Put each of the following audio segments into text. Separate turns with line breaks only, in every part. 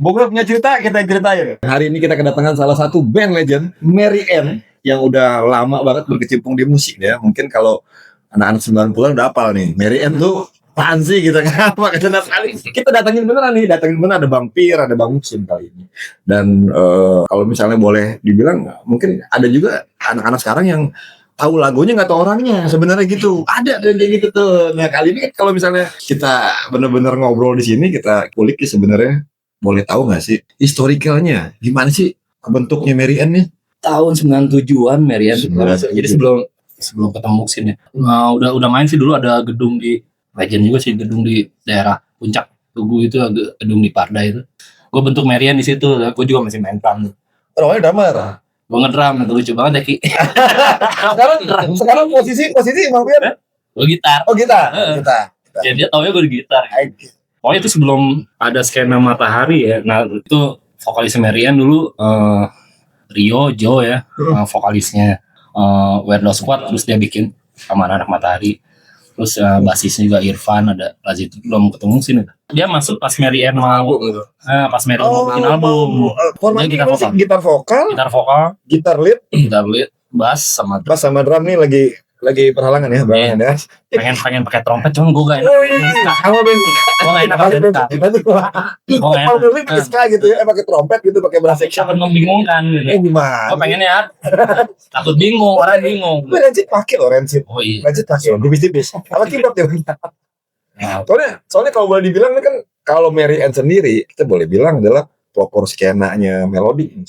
Bogor punya cerita, kita ceritain. Hari ini kita kedatangan salah satu band legend, Mary Ann, yang udah lama banget berkecimpung di musik ya. Mungkin kalau anak-anak 90-an udah hafal nih. Mary Ann tuh apaan sih gitu kan? Makanya sekali kita datangin beneran nih, ada Bang Pir, ada Bang Musim kali ini. Dan kalau misalnya boleh dibilang, mungkin ada juga anak-anak sekarang yang tahu lagunya nggak tahu orangnya sebenarnya gitu. Ada kayak gitu tuh. Nah kali ini kalau misalnya kita bener-bener ngobrol di sini, kita kulik ya sebenarnya, boleh tahu nggak sih historicalnya gimana sih bentuknya Mary Ann nih?
Tahun 97-an Mary Ann. Jadi sebelum ketemu sini. Nah, udah main sih dulu, ada gedung di Legend juga sih, gedung di daerah Puncak Tugu itu, gedung di Parda itu. Gue bentuk Mary Ann di situ. Gue juga masih main drum.
Orangnya drummer.
Gue ngedrum, itu lucu banget ya Ki.
sekarang posisi Bang Pir?
Gue gitar.
Oh gitar.
Ya dia taunya gue di gitar. Pokoknya itu sebelum ada skena Matahari ya. Nah itu vokalisnya Mary Ann dulu Rio, Joe ya, vokalisnya Weird Squad, terus dia bikin sama anak Matahari. Terus basisnya juga Irfan, ada Lazit, belum ketemu sini. Dia masuk pas Mary Ann mau pas Mary Ann mau bikin album.
Formasi gitar vokal, gitar lead,
bass sama
drum nih lagi perhalangan ya Bang ya.
Pengen pakai trompet, cuman gue gak enak. Gue gak enak
gitu ya, pakai trompet gitu, pakai bass section.
Takut membingungkan gitu.
Gimana?
Gue pengennya takut bingung, orang bingung.
Rancid pakai loh, Rancid.
Oh iya.
Rancid pakai loh, tipis-tipis. Apa keyboard ya? Soalnya kalau boleh dibilang kan, kalau Mary Ann sendiri, kita boleh bilang adalah pelopor skenanya melodi.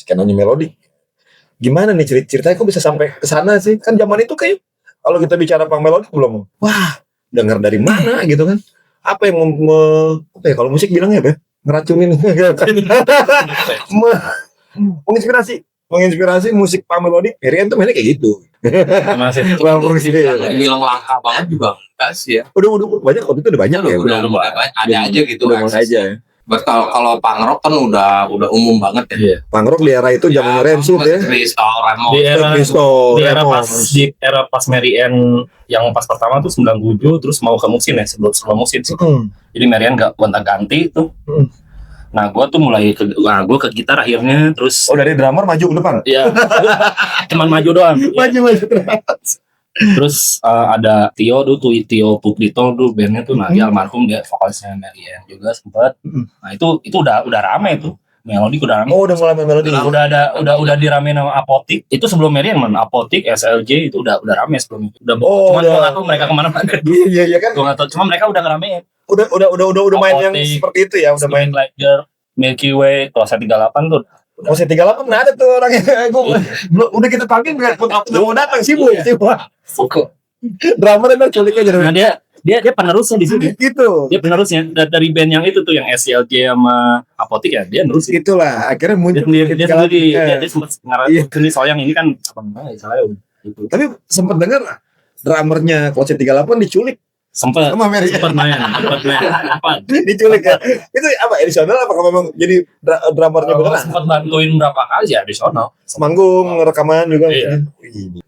Gimana nih ceritanya kok bisa sampai ke sana sih? Kan zaman itu kayak kalau kita bicara punk melodi belum, wah, dengar dari mana gitu kan? Apa yang apa ya kalau musik bilangnya apa? Ngeracunin, menginspirasi musik punk melodi. Mary Ann tuh mainnya kayak gitu.
Masih bilang langka banget juga enggak sih ya.
Udah banyak, waktu itu udah banyak ya.
Udah ada aja gitu.
Udah aja ya.
Kalau punk rock kan udah umum banget ya.
Iya. Punk rock di era itu zamannya Rancid ya.
Di era pas Mary Ann yang pas pertama tuh 97, terus mau ke Musin ya, sebelum Musin sih. Jadi Mary Ann gonta-ganti tuh. Nah, gue tuh mulai gue ke gitar akhirnya, terus
dari drummer maju ke depan.
Iya. Cuman maju doang.
Maju.
Terus ada Tio Pupdito dulu bandnya tuh, nah dia almarhum, dia vokalisnya Mary Ann juga sempat. Nah itu udah rame tuh, melodi udah rame.
Oh udah mulai melodi.
Udah diramein sama Apotik. Itu sebelum Mary Ann, Apotik, SLJ itu udah rame sebelum itu. Cuman gue nggak tahu mereka kemana-mana.
Iya kan.
Gue nggak tahu, cuma mereka udah ngeramein.
Udah main yang seperti itu ya, udah main
Liger, Milky Way, Klose 38 tuh.
Klose 38 nggak ada tuh orangnya. Udah kita panggil nggak mau datang sih bu. Drummer emang culiknya jadi.
Nah dia penerusnya di sini.
Gitu.
Dia penerusnya dari band yang itu tuh, yang SLJ sama Apotik ya, dia nerus.
Itulah akhirnya muncul.
Dia sempat ngarang sendiri, soal yang ini kan apa namanya salahnya gitu.
Tapi sempat dengar drummernya Klose 38 diculik.
Sempat main. Apa?
Diculik ya. Itu apa edisional apa memang jadi drummernya beneran?
Sempat bantuin berapa kali ya edisional.
Manggung, rekaman juga.
Iya.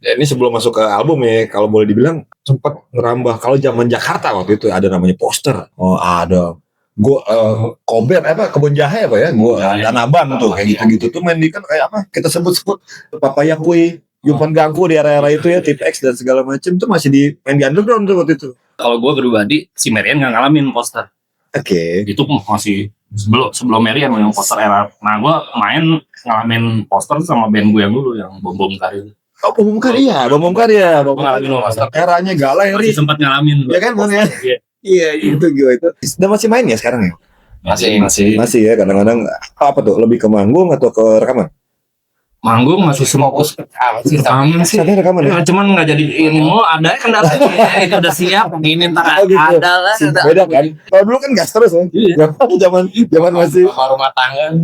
Ya, ini sebelum masuk ke album ya, kalau boleh dibilang sempat ngerambah. Kalau zaman Jakarta waktu itu ada namanya Poster. Oh ada. Gue Kober Kebun Jahe apa ya? Gue Tanah Abang tuh kayak gitu tuh main di kan kayak apa? Kita sebut Papaya Kui, Yupan Gangku di era-era itu ya, Tip X dan segala macam tuh masih main di underground tuh waktu itu.
Kalau gue pribadi, si Mary Ann nggak ngalamin Poster.
Oke.
Itu masih sebelum Mary Ann yang Poster era. Nah gue ngalamin Poster sama band gue yang dulu, yang Bom Karya.
Oh Bom Karya.
Ngalamin Poster.
Eranya Galeri.
Masih sempat ngalamin.
Ya kan Bang ya? Iya itu gue itu. Dan masih main ya sekarang ya? Masih ya, kadang-kadang apa tuh, lebih ke manggung atau ke rekaman?
Manggung masih fokus rekaman sih.
Tadi rekaman ya?
Cuman nggak jadi ini, ada kendalanya. Itu udah siap, ini ntar ada lah.
Beda kan? Kalau dulu kan gas terus kan?
Iya.
Zaman masih
rumah tangga.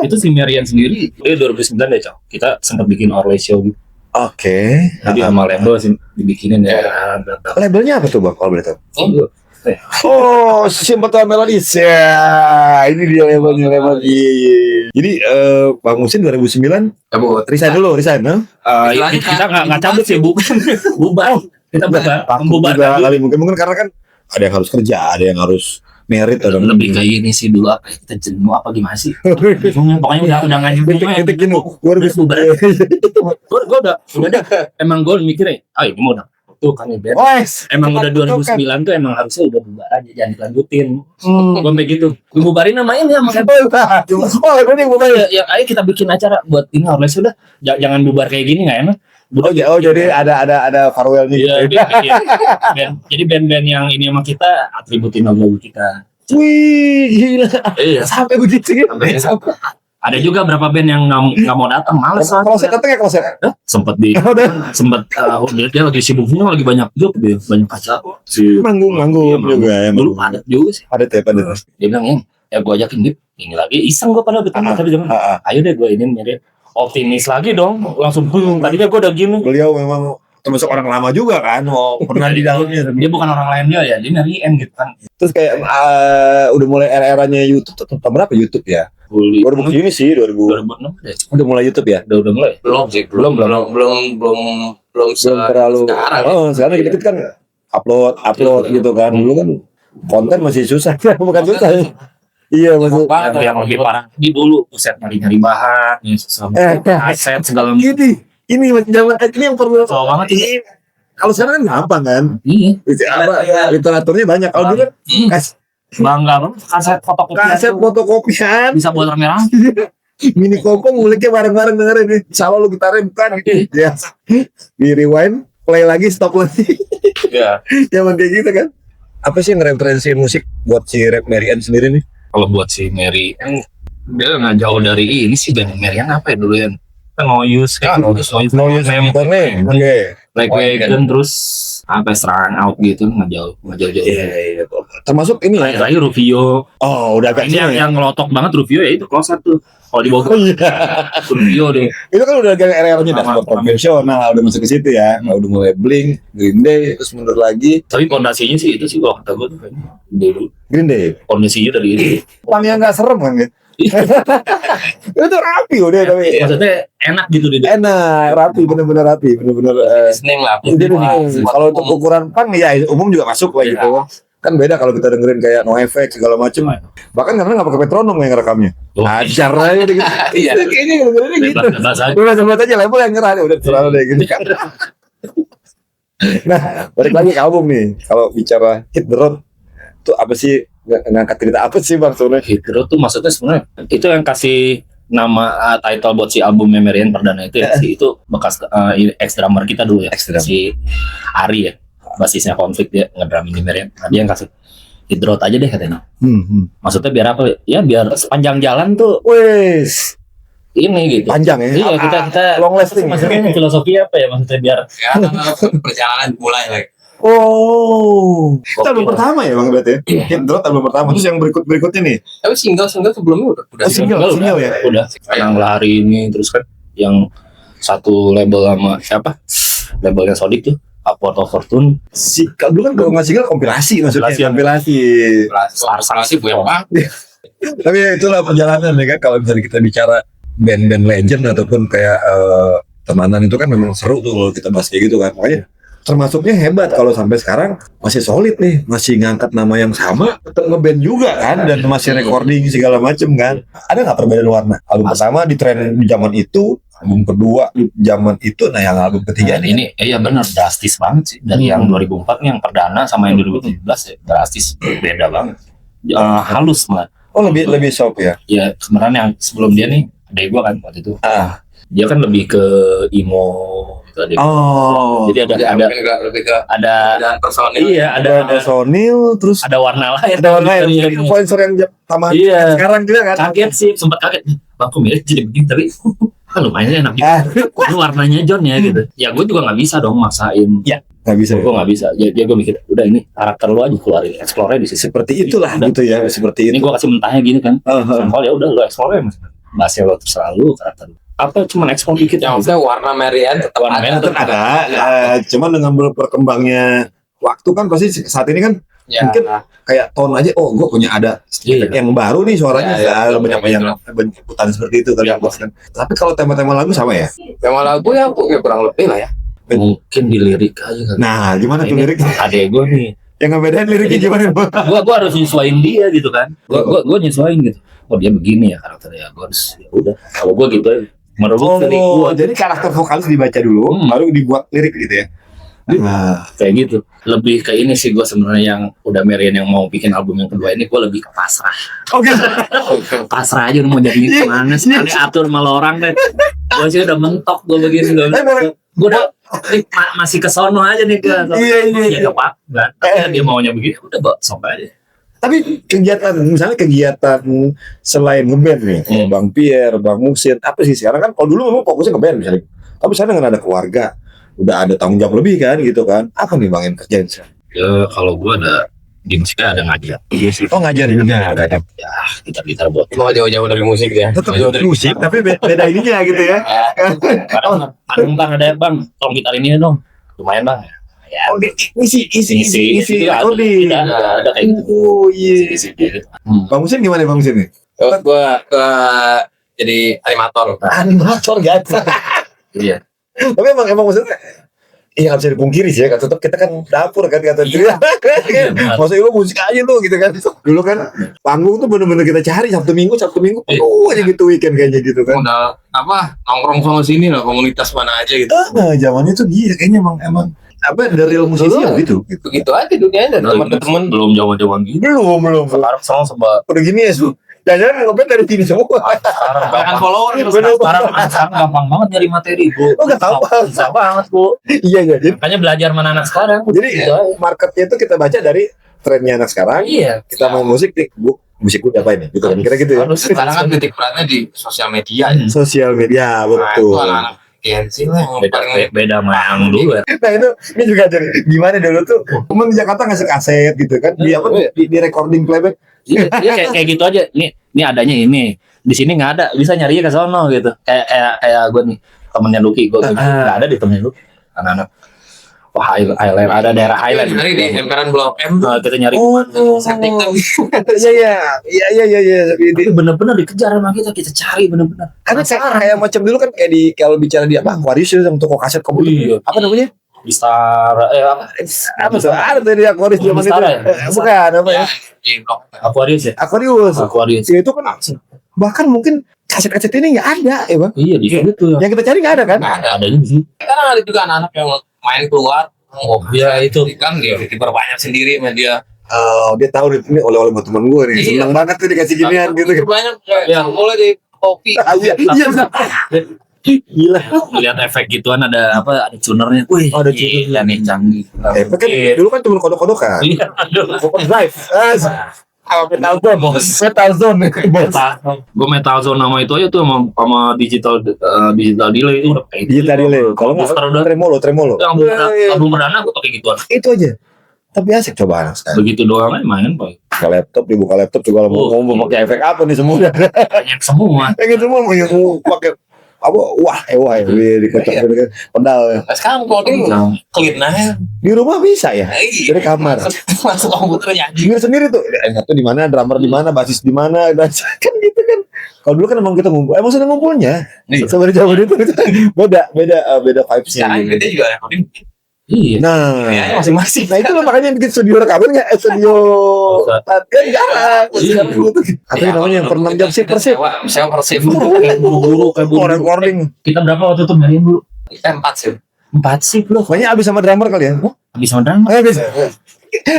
Itu
si Mary Ann sendiri, dia 2009 deh Cok. Kita sempat bikin Orley Show gitu.
Oke.
Jadi sama label sih dibikinin ya.
Labelnya apa tuh Bang? Kalau boleh tahu? Oh, Simple Melodies ya. Ini dia labelnya. Jadi Bang Musin 2009 resign dulu, no?
Kita nggak cabut sih, bubar. Kita bubar
kali mungkin karena kan ada yang harus kerja, ada yang harus merit atau
lebih kayak ini sih dulu apa ya, kita jenuh apa gimana sih? Pokoknya udah nggak nyambung.
Titik jenuh. Gue udah
Bubar. Gue udah emang gue mikirnya, ini mau udah tuh kan ya band. Emang udah 2009 tuh emang harusnya udah bubar aja, jangan dilanjutin. Gue kayak gitu. Gue bubarin namanya ya makanya.
ini bukan
Ya, ayo kita bikin acara buat ini Orles udah. Jangan bubar kayak gini nggak enak.
jadi ada farewell nih.
Iya, jadi band-band yang ini sama kita atributin logo kita.
Wih, gila.
Iya.
Sampai begitu ya.
Ada juga berapa band yang nggak mau datang, males.
Kloset datang ya kloset.
Sempet dia lagi sibuknya lagi banyak job dia, banyak acara.
Manggung juga ya.
Dulu padat juga sih.
Padat.
Dia bilang ya gue ajakin dia ini lagi iseng gue padahal ketemu tapi jangan. Ayo deh gue ini mirip optimis lagi dong langsung tadinya gue udah gini.
Beliau memang termasuk orang lama juga kan, pernah di dalamnya.
Dia bukan orang lain dia dari N gitu kan.
Terus kayak udah mulai era-eranya YouTube tuh tahun berapa YouTube ya? 2000 ini sih
2006 deh.
Udah mulai YouTube ya?
Udah mulai.
Belum
Terlalu.
Sekarang.
Sekarang dikit kan upload gitu kan. Dulu kan konten masih susah, bukan susah. Iya maksud.
Yang lebih parah di dulu buset nyari bahan, susah aset segala macam.
Ini zaman ini yang perlu.
Susah banget ini.
Kalau sekarang kan gampang kan?
Iya.
Literaturnya banyak. Kalau dulu kan
Bangga banget kaset
fotokopian
bisa buat rame-rame.
mini kopong nguliknya bareng-bareng dengerin nih. Salah lu gitarnya bukan gitu. Ya. Di rewind, play lagi, stop lagi.
Iya.
Zaman kayak gitu kan. Apa sih yang ngereferensiin musik buat si Rap Marian sendiri nih?
Kalau buat si Mary dia nggak jauh dari ini sih band Marian apa ya dulu ya? No Use Like Wagon terus apa Strung Out gitu nggak jauh.
Iya. Termasuk ini ya.
Terakhir Rufio.
Oh, udah agak
Ini yang ngelotok banget Rufio ya itu Kloset tuh. Kalau di Bogor Rufio deh.
Itu kan udah agak era-eranya dashboard konvensional, udah masuk ke situ ya. Udah mulai Blink, Green Day, terus mundur lagi.
Tapi fondasinya sih itu sih kalau kata gue tuh kayaknya dulu.
Green Day.
Fondasinya dari itu.
Pang yang nggak serem kan gitu. Itu rapi udah tapi
Maksudnya enak gitu di
enak, rapi, bener-bener rapi, bener-bener.
Listening lah.
Kalau untuk ukuran pang ya umum juga masuk lah gitu. Kan beda kalau kita dengerin kayak No Effect segala macem. Bahkan karena nggak pakai metronom yang ngerekamnya. Ajar aja gitu.
Iya.
Kayaknya dengerin gitu.
bebas aja.
Bebas aja label yang nyerah udah terlalu deh gitu kan. Nah, balik lagi ke album nih. Kalau bicara Hit the Road tuh apa sih? Ngangkat cerita apa sih Bang sebenarnya?
Hero tuh maksudnya sebenarnya itu yang kasih nama title buat si album Marian Perdana itu ya si itu bekas ex drummer kita dulu ya si Ari ya basisnya Konflik dia ngedramin di Marian. Nah, dia yang kasih Hero aja deh katanya. Maksudnya biar apa ya biar sepanjang jalan tuh
wes
ini gitu
panjang ya.
Iya kita
long lasting.
Maksudnya filosofi apa ya maksudnya biar
Perjalanan mulai lagi.
Oh, itu album pertama ya Bang berarti ya? Hit the Road album pertama. Terus yang berikutnya nih.
Tapi single sebelumnya udah
Single ya.
Udah yang Lari ini terus kan yang satu label sama siapa? Labelnya Sodik tuh Upward of Fortune.
Dulu kan kalau nggak single kompilasi maksudnya. Kompilasi.
Salah sih gue apa?
Tapi itulah perjalanan ya kan. Kalau misalnya kita bicara band-band legend ataupun kayak Temanan itu kan memang seru tuh kalau kita bahas kayak gitu kan. Makanya termasuknya hebat kalau sampai sekarang masih solid nih, masih ngangkat nama yang sama, tetap ngeband juga kan, dan masih recording segala macem kan. Ada nggak perbedaan warna? Album pertama di tren di zaman itu, album kedua di zaman itu, nah yang album ketiga
ini iya benar drastis banget sih dari yang 2004 nih yang perdana sama yang 2017 ya drastis beda banget. Halus banget.
Oh lebih soft ya?
Ya sebenarnya yang sebelum dia nih adek gua kan waktu itu. Dia kan lebih ke emo gitu.
Oh.
Jadi ada
lebih ke
ada
personil.
Iya, ada
personil terus
ada warna lain.
Ada warna lain. Influencer yang tambahan sekarang juga kan.
Kaget sih, sempat kaget. Bang kok mirip jadi begini tapi kan lumayan enak gitu. Ini warnanya John ya gitu. Ya gue juga nggak bisa dong maksain. Ya.
Nggak bisa.
Gue nggak bisa. Jadi gue mikir udah ini karakter lu aja keluarin, explore di sisi.
Seperti itulah gitu ya, seperti
ini
itu.
Ini gue kasih mentahnya gini kan. Sampel ya udah lu explore mas. Bahasnya lo terserah lu karakter. Apa cuman ekspor dikit
yang maksudnya warna Marian tetap
ada. Cuman dengan berkembangnya waktu kan pasti saat ini kan mungkin kayak tahun aja gue punya ada yang baru nih suaranya banyak bentukan seperti itu kan. Tapi kalau tema-tema lagu sama ya?
Tema lagu ya kurang lebih lah ya.
Mungkin di lirik aja kan.
Nah gimana tuh lirik?
Adek gue nih
Yang ngebedain liriknya gimana?
Gua harus nyesuaiin dia gitu kan. Gua nyesuaiin gitu. Oh dia begini ya karakternya. Gua harus ya udah. Kalau gua gitu aja. Menurut lirik gua
jadi karakter vokalis dibaca dulu, baru dibuat lirik gitu ya.
kayak gitu. Lebih ke ini sih gua sebenarnya yang udah Marian yang mau bikin album yang kedua ini gua lebih ke pasrah.
Oke.
Pasrah aja mau jadi gimana sih atur malah orang deh. Gua sih udah mentok gua begini gua. Gua udah masih ke sono aja nih gua.
Iya.
Ya enggak apa-apa. Dia maunya begini udah bawa sok aja.
Tapi misalnya kegiatan selain ngeband nih, Bang Pierre, Bang Musin, apa sih sekarang kan? Kalau dulu memang fokusnya ngeband misalnya. Tapi sekarang dengan ada keluarga, udah ada tanggung jawab lebih kan gitu kan? Apa nih Bang yang kerjain sekarang?
Ya kalau gua ada di musiknya ada ngajar. Iya sih.
Oh ngajar juga.
Ya gitar buat.
Mau jauh-jauh dari musik ya.
Tetap musik, tapi beda ininya gitu ya.
Kadang ada bang, tolong gitar ini dong. Lumayan bang. Ya,
isi.
ada kayak gitu.
Oh iya.
Isi gitu.
Bang Musin gimana Bang Musin nih?
Gua jadi animator.
Animator guys.
Iya.
Tapi emang maksudnya iya nggak bisa dipungkiri sih ya kan tetap kita kan dapur kan kata dia. Maksudnya lu musik aja lu gitu kan. Dulu kan panggung tuh bener-bener kita cari Sabtu Minggu aja gitu weekend kayaknya gitu kan.
Udah nongkrong sama sini lah komunitas mana aja gitu.
Nah zamannya tuh gila kayaknya emang apa the real musisi gitu.
Gitu aja dunianya dari teman-teman.
Belum jaman gitu.
Belum.
Sekarang sama
Udah gini ya su. Jangan ngeband dari sini semua.
Banyak follower
sekarang gampang banget nyari materi bu.
Oh nggak tahu.
Susah banget bu.
Iya. Jadi
Makanya belajar mana anak sekarang.
marketnya itu kita baca dari trennya anak sekarang.
Iya.
Kita main musik nih, bu. Musik gue apa ini? Gitu kan kira gitu ya.
sekarang kan titik beratnya di sosial media.
Sosial media
Nah, itu
betul.
anak-anak Gen Z lah yang paling
Beda sama yang dulu ya.
Nah ini juga jadi gimana dulu tuh temen di Jakarta ngasih kaset gitu kan di di recording playback.
Iya kayak gitu aja. Nih adanya ini. Di sini nggak ada. Bisa nyarinya ke sono gitu. Kayak gue nih temennya Lucky. Gue nggak ada di temennya Lucky. Anak-anak. Wah Highland ada daerah Highland.
nyari di emperan Blok M.
Nah, kita nyari.
Iya.
Itu bener-bener dikejar sama kita cari bener-bener.
Karena kayak macam dulu kan kayak di kalau bicara di apa Aquarius itu yang toko kaset komputer.
Iya.
Apa namanya?
Bistara
Apa tuh? Ada tuh di Aquarius zaman itu.
Bistara ya?
Bukan apa ya?
Di Blok M.
Aquarius ya.
Aquarius. Ya, itu kan bahkan mungkin kaset-kaset ini nggak ada ya bang.
Iya di situ.
Yang kita cari nggak ada kan?
Nggak ada.
Adanya di sini.
Sekarang ada juga anak-anak yang main keluar. Oh,
Ya, itu.
kan dia diperbanyak sendiri sama dia.
Oh dia tahu nih, ini oleh-oleh buat teman gue nih.
Iya.
Senang banget tuh dikasih ginian gitu.
Banyak
Yang-
mulai di kopi.
Iya. Gila.
Lihat efek gituan ada apa? Ada tunernya. Wih,
Ada
gila nih canggih.
Kan dulu kan cuma kodok-kodokan.
Iya, aduh.
Overdrive. Metal zone.
Gue metal zone nama itu aja tuh sama digital delay itu udah kayak gitu.
Digital delay. Kalau
Booster udah.
nggak tremolo.
Album perdana gue pakai gituan.
Itu aja. Tapi asik coba anak sekarang.
Begitu doang aja main Pak.
Dibuka laptop juga mau pakai efek apa nih semua.
Banyak semua.
Pengen semua mau pakai apa? Wah, dikocok pedal.
Nah, sekarang coding clean aja.
Di rumah bisa ya.
Iya.
Dari kamar.
Masuk komputer nyanyi.
Denger sendiri tuh. Satu di mana, drummer di mana, basis di mana, dan kan gitu kan. Kalau dulu kan emang kita ngumpul, emang sudah ngumpulnya.
Iya.
Sama di zaman itu beda vibes-nya.
Sekarang gede juga recording.
Iya.
Nah,
Ya, masing-masing.
nah itu loh makanya bikin studio rekaman nggak? Studio kan jarang. Sekarang dulu tuh. Katanya namanya yang per 6 jam sih persib.
Sewa persib.
Kayak buru-buru
Recording.
Kita berapa waktu itu main dulu?
Kita 4 sih.
4 sih loh.
Pokoknya abis sama drummer kali ya.
Habis sama drama.
Habis.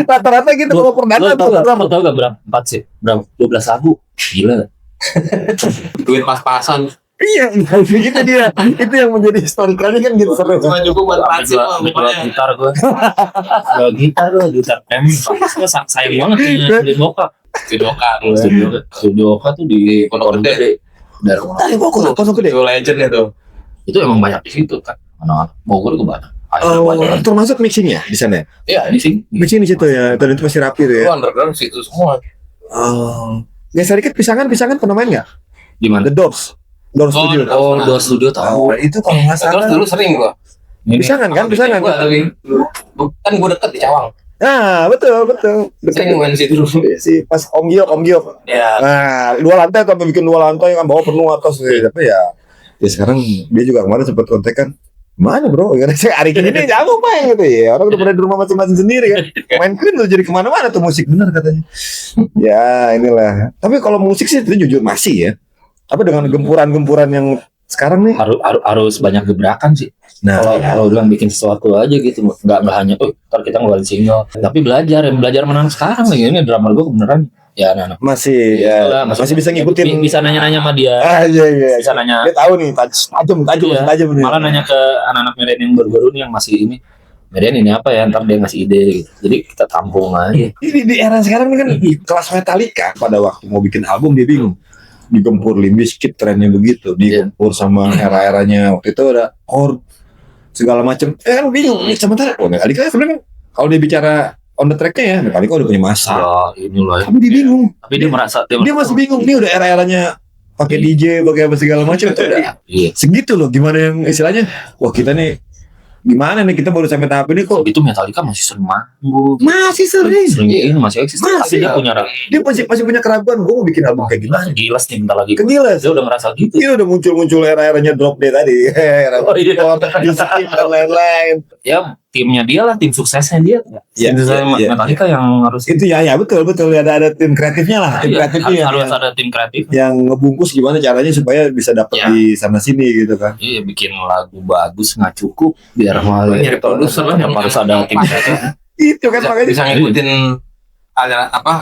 Rata-rata gitu kalau perdana tuh drummer.
Tahu gak berapa? 4 sih. Berapa? 12 lagu. Gila.
Duit pas-pasan.
Iya, gitu dia. Itu yang menjadi historikalnya kan gitu seru.
Cuma cukup buat persib.
Jual gitar gue. Jual gitar M. Gue sayang banget di bokap. Studio Oka tuh di Pondok Gede. Dari
Tadi Bogor, Pondok Gede.
Itu legend itu.
itu emang banyak di situ kan. Anak Bogor itu banyak.
Termasuk mixingnya di sana.
Iya,
Di sini.
Mixing di situ ya. Dan itu masih rapi tuh
itu
ya.
underground situ semua.
Geser dikit pisangan pernah main nggak?
Di mana?
The Doors Studio.
Door studio tahu.
Itu kalau nggak
Terus
salah.
dulu sering gua.
Pisangan kan?
Gua tapi kan gua deket di Cawang.
Nah, betul.
Sering main situ dulu.
Si pas Om Giok.
Ya.
Nah, 2 lantai atau bikin 2 lantai kan bawah penuh atas. Tapi ya sekarang dia juga kemarin sempat kontak kan. Mana bro? Karena saya hari ini jago main gitu ya. Orang udah pada di rumah masing-masing sendiri kan. Main Queen tuh jadi kemana-mana tuh musik bener katanya. Ya inilah. Tapi kalau musik sih itu jujur masih ya. Tapi dengan gempuran-gempuran yang sekarang nih.
Harus banyak gebrakan sih.
Nah,
Kalau bilang bikin sesuatu aja gitu, nggak hanya ntar kita ngeluarin single, tapi belajar menang sekarang lagi ini drummer gue beneran ya anak-anak
masih ya, masih bisa ngikutin.
bisa nanya-nanya sama dia,
Iya.
bisa nanya,
Dia tahu nih tajam
Iya.
nih.
malah nanya ke anak-anak Merian yang baru-baru nih yang masih ini, Merian ini apa ya, ntar dia ngasih ide gitu. Jadi kita tampung aja.
Ini di era sekarang ini kan kelas Metallica pada waktu mau bikin album dia bingung. Digempur Limp Bizkit trennya begitu, digempur sama era-eranya waktu itu ada Korn segala macam. Kan bingung. Sementara Metallica sebenarnya kalau dia bicara on the track-nya ya, Metallica udah punya masa.
Ya inilah.
Tapi dia bingung.
Tapi dia merasa
Dia masih bingung. Ini udah era-eranya pakai DJ, pakai apa segala macam itu udah
Iya.
segitu loh. Gimana yang istilahnya? Wah kita nih gimana nih kita baru sampai tahap ini kok
Itu Metallica masih sering manggung.
masih sering.
Ini masih eksis.
Masih.
Tapi dia punya
Dia masih punya keraguan. Gue mau bikin album kayak gimana?
gilas nih bentar lagi.
Kegilas.
Dia udah merasa gitu.
Ini udah muncul era-eranya Drop Dead tadi. Era
Oh, iya.
Diskin dan lain-lain.
Ya timnya dia lah, tim suksesnya dia.
Iya,
Tim sukses
iya,
Metallica yang harus
Itu ya betul ada tim kreatifnya lah. Tim
Iya,
kreatifnya
harus
yang,
ada tim kreatif.
yang ngebungkus gimana caranya supaya bisa dapat
Iya.
di sana sini gitu kan.
Iya, bikin lagu bagus nggak cukup biar
Nyari produser lah yang
harus ada tim kreatif.
Itu kan makanya
bisa ngikutin aliran apa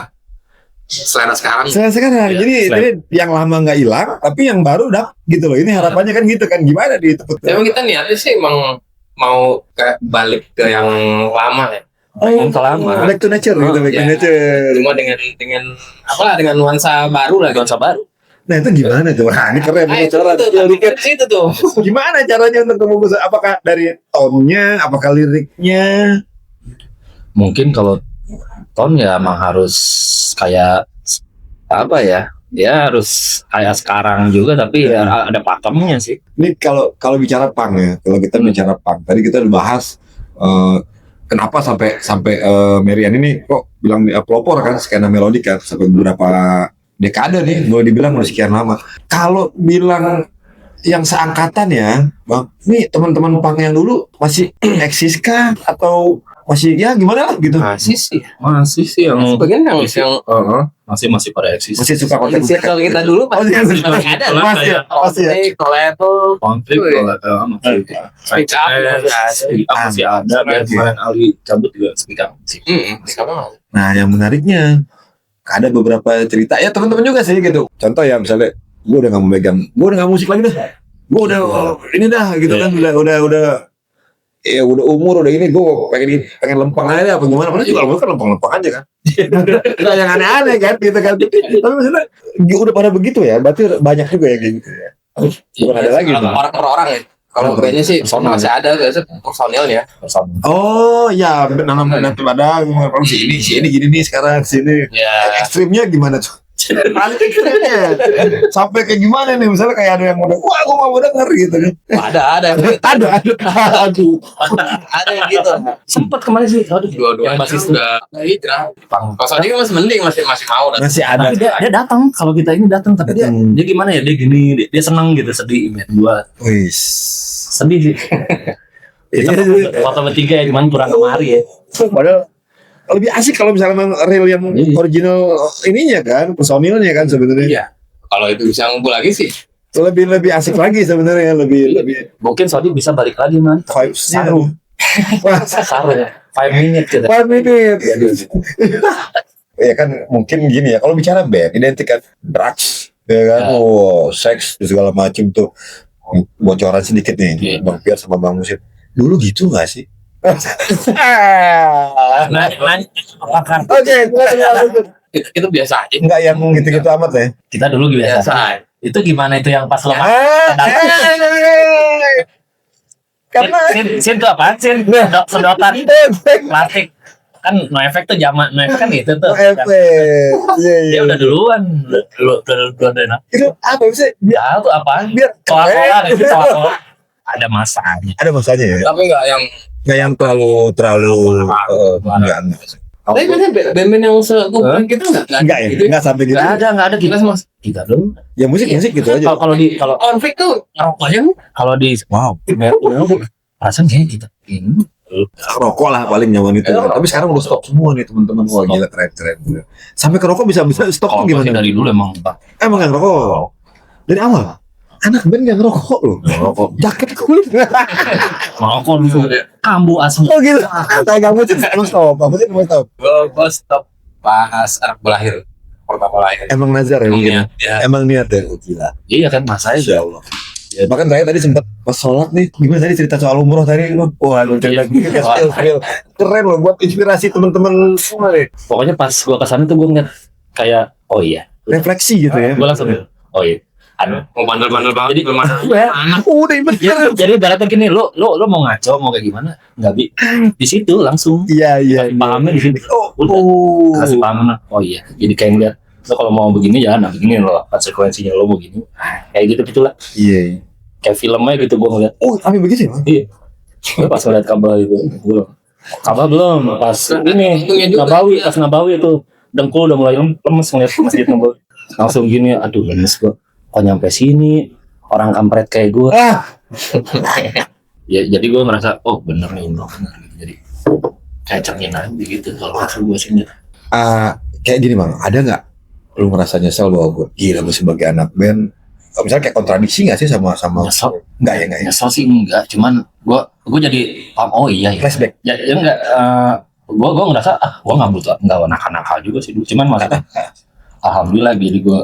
selera sekarang.
sekarang.
Iya,
Jadi
selain-
ini yang lama nggak hilang, tapi yang baru udah gitu loh. Ini harapannya kan gitu kan gimana di itu.
Emang kita niatnya sih emang mau kayak balik ke yang lama ya.
Yang kelama.
Back to nature gitu, back to
ya.
nature.
Cuma dengan apa dengan nuansa baru lah.
Nuansa baru.
Nah itu gimana tuh? Wah ini keren.
Nah,
Ini
itu
cara
tuh, itu tuh.
gimana caranya untuk membungkus? Apakah dari tone-nya, apakah liriknya?
Mungkin kalau Ton ya emang harus kayak apa ya? Ya harus kayak sekarang juga, tapi ya ada pakemnya sih.
Ini kalau bicara punk ya, kalau kita bicara punk, tadi kita udah bahas kenapa sampai Merian ini kok bilang pelopor kan skena melodik kan sampai beberapa dekade nih, boleh dibilang udah sekian lama. Kalau bilang yang seangkatan ya, Bang, nih teman-teman punk yang dulu masih eksis kah atau masih ya gimana lah gitu?
Masih sih.
Masih sih yang
Sebagian yang
masih pada eksis.
Masih suka konten
circle kita dulu
Oh, iya,
masih ada.
masih ya, masih ya.
Level
konflik
Wih.
speak up masih ada. Biar kemarin Ali cabut juga speak up sih.
Nah, yang menariknya ada beberapa cerita ya teman-teman juga sih gitu. Contoh ya misalnya gue udah nggak mau megang, gue udah nggak musik lagi dah. Gue udah ini dah gitu kan udah ya udah umur udah ini gue pengen lempeng aja apa gimana? Padahal juga lempeng kan lempeng aja kan. Nggak yang aneh-aneh kan gitu kan. Tapi maksudnya udah pada begitu ya. Berarti banyak juga yang kayak gitu ya. Bukan ada lagi.
Kalau orang per orang ya. Kalau bandnya sih masih ada biasa personilnya.
Oh ya, nanam padang, si ini gini nih sekarang sini.
Ya.
Ekstrimnya gimana tuh? Paling ekstrimnya sampai kayak gimana nih? Misalnya kayak ada yang udah, wah gue mau denger gitu kan?
Ada
Aduh.
ada yang gitu.
Sempat kemarin sih,
Dua-duanya
yang basis
udah hijrah. Kalau Sony kan masih mending masih mau.
Masih ada.
tapi dia datang, kalau kita ini datang, tapi dia gimana ya, dia gini, dia seneng gitu, sedih lihat gua
Wis.
sedih sih. Kita foto bertiga ya, cuman kurang kemari ya.
Padahal lebih asik kalau misalnya memang real yang original ininya kan, personilnya kan sebenarnya.
Iya. Kalau itu bisa ngumpul lagi sih.
Lebih asik lagi sebenarnya, lebih
Mungkin Sony bisa balik lagi man.
vibes-nya.
Saru.
Wah,
Saru ya. 5 minutes gitu.
5 menit. Ya kan mungkin gini ya, kalau bicara band identik kan drugs, ya kan, seks segala macam tuh. Bocoran sedikit nih, Bang Pier sama Bang Musip. Dulu gitu nggak sih?
Apakah
Oke,
Itu biasa aja.
nggak yang gitu-gitu amat ya.
kita dulu biasa?
Biasa.
Itu gimana itu yang pas lo
Karena
Sin tuh apaan Sin? Sedotan plastik. Kan no efek tuh zaman no efek kan gitu tuh. Dia udah duluan. Duluan enak.
itu apa sih?
Ya tuh apaan?
Biar
Coca-Cola gitu, Coca-Cola. Ada masanya.
ada masanya ya.
Tapi nggak yang.
Nggak yang terlalu enggak.
Tapi band-band yang sekumpulan kita
Enggak ya,
gitu.
enggak sampai gitu.
Enggak ada kita semua. Kita dulu.
Ya musik gitu aja.
Kalau di
Konflik tuh ngerokoknya
kalau di
Wow.
Perasaan kayak kita ini
Rokok lah paling nyaman itu. Tapi sekarang udah stop semua nih teman-teman. Wah gila keren. Sampai ke rokok bisa stop
kalau
tuh
gua sih
gimana?
dari dulu emang
Emang yang rokok? Dari awal? Anak band yang rokok loh.
rokok
Jaket kulit.
merokok dulu kambu asli.
Oh gitu. Kayak kamu sih emang stop. Kamu sih emang stop.
Gue stop pas anak gue lahir, pertama lahir.
Emang nazar ya mungkin.
Ya.
Emang niat ya. Oh, gila.
Iya kan masanya
Insya Allah. Ya, bahkan saya tadi sempat pas sholat nih, gimana tadi cerita soal umroh tadi, wah lu cerita gitu kayak keren loh buat inspirasi teman-teman semua nih.
pokoknya pas gua kesana tuh gua ngeliat kayak oh iya
Refleksi gitu ya.
gua langsung oh iya ada
Mau bandel-bandel banget,
Jadi-
gimana?
Udah bener.
jadi ibaratnya gini lo mau ngaco mau kayak gimana nggak di situ langsung
Iya.
pahamnya di situ
Oh.
kasih paham oh iya jadi kayak ngeliat lo kalau mau begini jangan begini lo konsekuensinya lo mau gini kayak gitu gitulah
Iya.
kayak filmnya gitu gua ngeliat
Oh, tapi begitu ya?
iya gua pas ngeliat Ka'bah itu belum Ka'bah belum pas ini Nabawi pas Nabawi itu dengkul udah mulai lemes ngeliat masjid Nabawi langsung gini aduh lemes gua kok nyampe sini orang kampret kayak gua
Ah,
ya jadi gua merasa oh bener nih umroh bener gitu jadi kayak cermin aja gitu kalau maksud gua sini
kayak gini bang, ada nggak lu ngerasa nyesel bahwa gue gila gue sebagai anak band, misalnya kayak kontradiksi nggak sih sama
nyesel
nggak ya
nyesel sih enggak cuman gua jadi paham oh iya ya
flashback.
ya enggak gua ngerasa gua nggak butuh nggak nakal juga sih dulu cuman maksudnya alhamdulillah jadi gua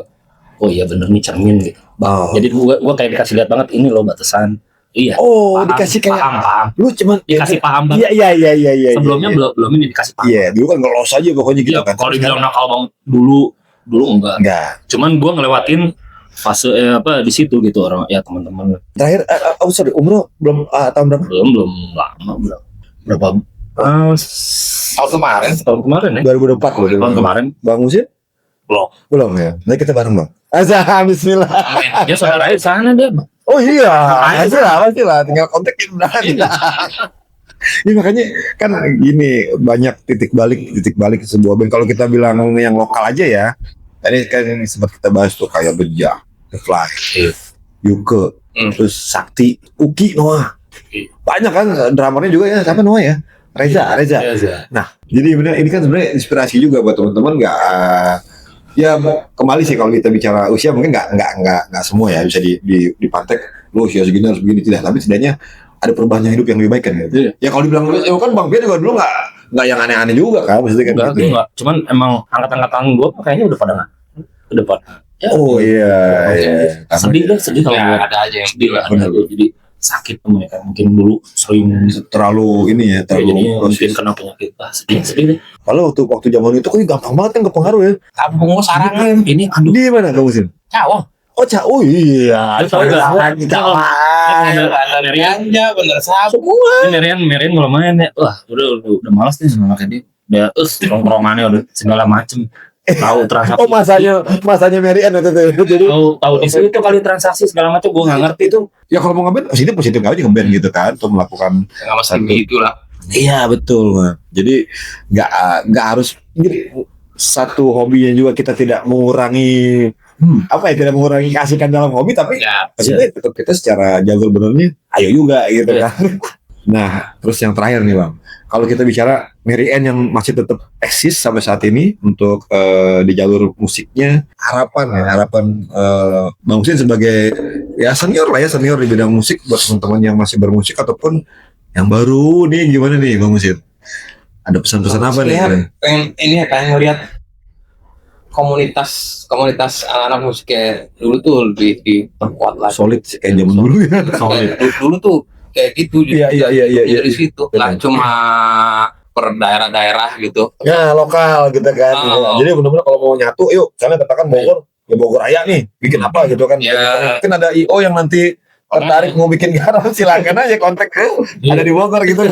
oh iya bener nih cermin gitu
Oh,
jadi gua kayak dikasih lihat banget ini loh batasan iya
oh
paham,
dikasih kayak
paham
lu cuman
dikasih paham banget
Iya.
sebelumnya belum ini dikasih paham
Iya, dulu kan ngelos aja pokoknya gitu
ya,
kan.
kalau
Tapi
dibilang
sekarang
nakal banget dulu enggak cuman gua ngelewatin fase di situ gitu orang ya teman-teman
terakhir, sorry, umroh belum tahun berapa?
belum lama berapa
Tahun kemarin,
tahun kemarin ya
2024 loh.
tahun kemarin
Bang Musin? Belum ya. Nanti kita bareng bang. Azam, Bismillah.
dia saudara di sana dia
Oh iya, pasti lah. Tinggal kontak udah. Ini makanya kan gini banyak titik balik sebuah band. Kalau kita bilang yang lokal aja ya. Tadi kan ini sempat kita bahas tuh kayak Beja, The Fly, Yuke, terus Sakti, Uki, Noah. Banyak kan dramernya juga ya. Siapa Noah ya? Reza. Nah, jadi benar ini kan sebenarnya inspirasi juga buat teman-teman nggak ya kembali sih kalau kita bicara usia mungkin nggak semua ya bisa dipantek lu usia segini harus begini tidak tapi setidaknya ada perubahan hidup yang lebih baik kan gitu.
Iya.
Ya kalau dibilang ya kan Bang Pia juga dulu nggak yang aneh-aneh juga kan maksudnya kan gitu.
enggak cuman emang angkatan gua kayaknya udah pada ya,
Oh iya.
sedih kalau
ya
gua
ada aja yang
sedih lah
Bener.
jadi sakit temen ya mungkin dulu sering
Terlalu ini ya
jadi
terlalu
mungkin kena penyakit sedih deh
kalau waktu zaman itu kan gampang banget kan kepengaruh ya.
kampung gua sarangan,
ini aduh
Di mana kamu sih?
cawang.
Oh iya.
Lu tahu nggak?
Merian aja, bener sabu.
Merian kalau main ya wah udah malas nih sama kayak dia udah nongkrongannya udah segala macem tahu transaksi
Oh masanya Mary Ann itu. Jadi
tahu di situ kali transaksi segala macam gua nggak ngerti itu
ya kalau mau ngeband positif aja ngeband gitu kan untuk melakukan
Nggak mesti gitu lah.
iya betul Bang. Jadi nggak harus jadi satu hobinya juga kita tidak mengurangi tidak mengurangi keasikan dalam hobi tapi
Ya,
maksudnya tetap kita secara jalur benernya ayo juga gitu kan. Nah terus yang terakhir nih Bang, kalau kita bicara Mary Ann yang masih tetap eksis sampai saat ini untuk di jalur musiknya harapan Bang Husin sebagai ya senior di bidang musik buat teman-teman yang masih bermusik ataupun yang baru nih gimana nih Bang Husin? Ada pesan-pesan apa nih?
pengen ini ya pengen ngeliat komunitas anak-anak musik kayak dulu tuh lebih diperkuat lagi.
Solid sih, kayak zaman dulu ya.
Kayak dulu tuh kayak gitu.
Iya.
Dari situ nggak cuma per daerah-daerah gitu.
Ya lokal gitu kan.
Oh.
Jadi benar-benar kalau mau nyatu, yuk. Misalnya katakan Bogor, ya Bogor Raya nih, bikin apa gitu kan?
Ya.
Mungkin ada IO yang nanti tertarik mau bikin garam silakan aja kontak ada di Bogor gitu.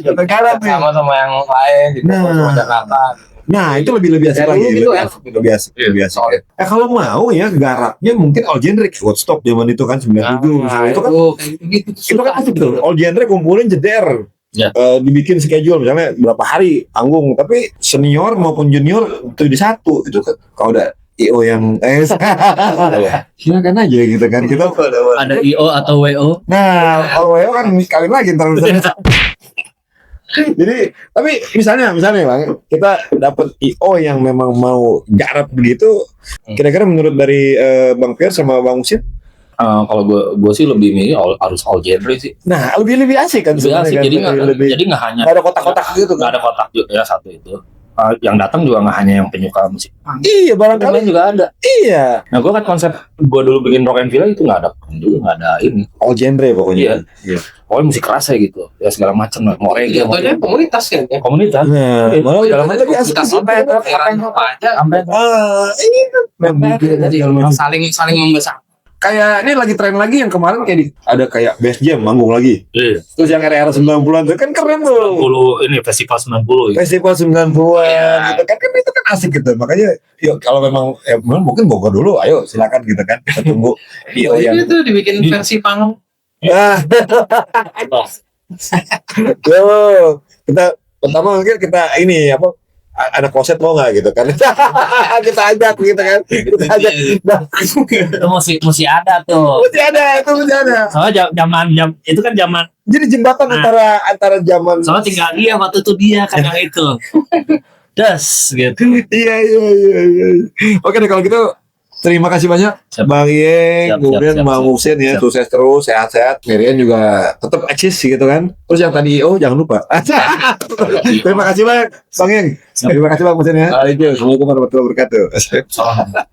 Kontak garam nih.
Sama yang lain gitu,
Nah.
sama Jakarta.
Nah itu lebih asik
Ya,
lagi.
dulu gitu ya.
Lebih asik. Kalau mau ya garapnya mungkin all genre Woodstock zaman itu kan 97 misalnya itu kan.
kayak gitu.
Itu kan asik tuh. All genre kumpulin jeder.
Ya.
Dibikin schedule misalnya berapa hari tanggung tapi senior maupun junior itu di satu itu kalau udah IO yang silakan aja gitu kan. Kita
Ada IO atau WO.
nah, kalau WO kan kawin lagi ntar jadi, tapi misalnya Bang, kita dapat IO yang memang mau garap begitu, kira-kira menurut dari Bang Pierre sama Bang Musin,
Kalau gue sih lebih milih harus all genre sih.
nah lebih asik kan
Lebih
sebenarnya
asik,
kan?
jadi nggak hanya
nggak ada kotak-kotak gitu
nggak
kan?
ada kotak juga ya satu itu. Yang datang juga nggak hanya yang penyuka musik punk,
Iya,
yang
barangkali
lain juga ada.
iya.
Nah gue kan konsep gue dulu bikin Rock and Villa itu nggak ada punk juga, nggak ada ini.
All genre pokoknya.
Iya. Pokoknya musik keras ya gitu, ya segala macam lah, mau reggae, mau
Jatuhnya komunitas kan ya.
komunitas.
Nah,
Iya,
malah
segala macam.
lebih asik
Komunitas
gitu.
apa aja
Sampai
Ini kan memang
saling membesar.
kayak ini lagi tren lagi yang kemarin kayak ada kayak Bass Jam manggung lagi.
iya.
Terus yang era-era 90-an itu kan keren tuh.
90 ini festival 90 ya.
Festival 90-an gitu kan itu kan asik gitu. Makanya yuk kalau memang mungkin Bogor dulu, ayo silakan gitu kan. Kita tunggu IO yang
Itu dibikin versi pang.
ah, yo, kita pertama mungkin kita ini apa ada kloset mau nggak gitu kan kita ajak gitu kan kita ajak nah,
Itu mesti ada tuh.
mesti ada itu mesti ada
Soalnya zaman itu kan zaman.
jadi jembatan antara zaman
Soalnya tinggal dia waktu itu dia kan yang itu. Das gitu.
iya oke deh kalau gitu terima kasih banyak
Siap.
Bang Yeng,
Siap,
kemudian
siap,
Bang
siap.
Musin ya,
Siap.
sukses terus, sehat-sehat. Merian juga tetap eksis gitu kan. Terus yang tadi IO jangan lupa. Terima kasih Bang Yeng.
Siap.
Terima kasih Bang Musin ya. Assalamualaikum warahmatullahi wabarakatuh.